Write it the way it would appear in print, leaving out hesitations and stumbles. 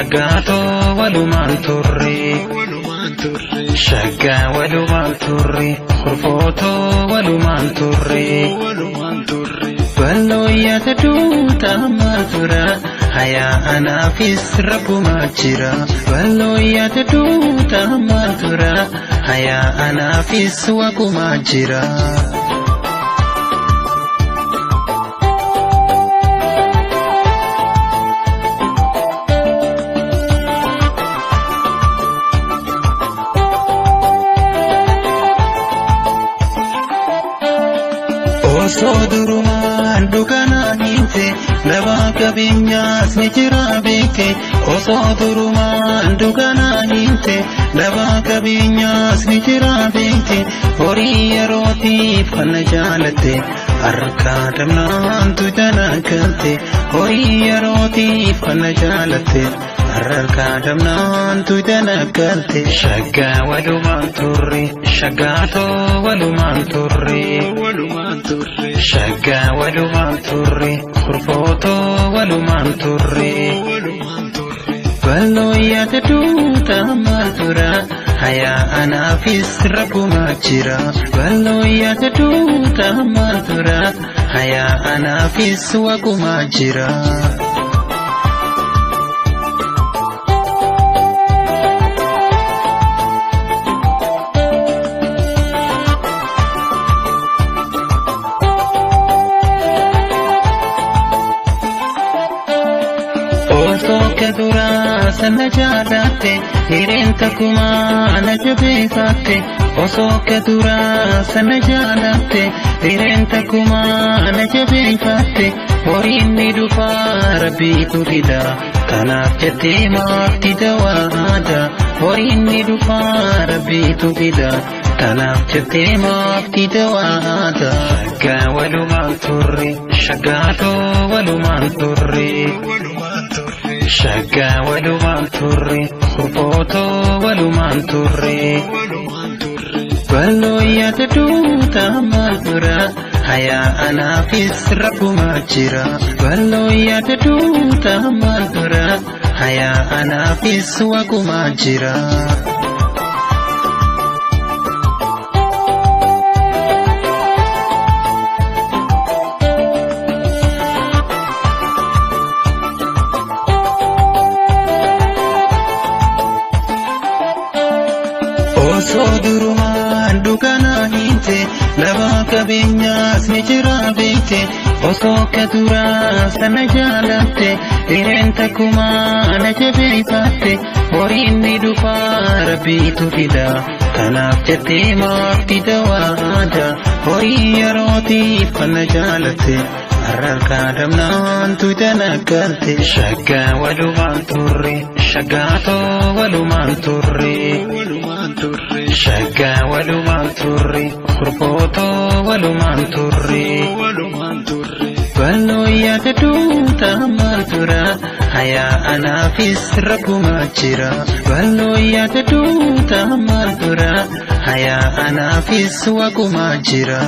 shaggaatoo walumaan turre shaggaa walumaan turre kurfootoo walumaan turre bal'oo yaada duutaa maal tura hayaa anaafis rabbumaa jira bal'oo yaada duutaa maal tura hayaa anaafis waqumaa jira. Osoo durumaan dukanaan himte dhabaa qabeenyaas ni jira beekte osoo durumaan dukanaan himte dhabaa qabeenyaas ni jira beekte horii yerootiif kan na jaalatte harka damnaantu jala galte horii yerootiif kan na jaalatte harka damnaantu jala galte shaggaa walumaan turre shaggaatoo walumaan turre shaggaa walumaan turre kurfootoo walumaan turre bal'oo yaada duutaa maal tura hayaa anaafis rabbumaa jira bal'oo yaada duutaa maal tura hayaa anaafis waqumaa jira. Osoo keduraa sana jaalatte hireenta kumaa na jabeeffatte osoo keduraa sana jaalatte hireenta kumaa na jabeeffatte horiin ni dhufaa rabbiitu dida kanaaf jettee maafti dawaada horiin ni dhufaa rabbiitu dida kanaaf jettee maafti dawaada shaggaa walumaan turre shaggaatoo walumaan turre shaggaa walumaan turre kurfootoo walumaan turre bal'oo yaada duutaa maal tura hayaa anaafis rabbumaa jira bal'oo yaada duutaa maal tura hayaa anaafis waqumaa jira. Osoo durumaan dukanaan himte dhabaa qabeenyaas ni jira beekte osoo keduraa sana jaalatte hireenta kumaa na jabeeffatte horiin ni dhufaa rabbiitu dida kanaaf jettee maafti dawaada horii yerootiif kan na jaalatte harka damnaantu jala galte shaggaa walumaan turre shaggaatoo walumaan turre shaggaa walumaan turre kurfootoo walumaan turre bal'oo yaada duutaa maal tura hayaa anaafis rabbumaa jira bal'oo yaada duutaa maal tura hayaa anaafis waqumaa jira.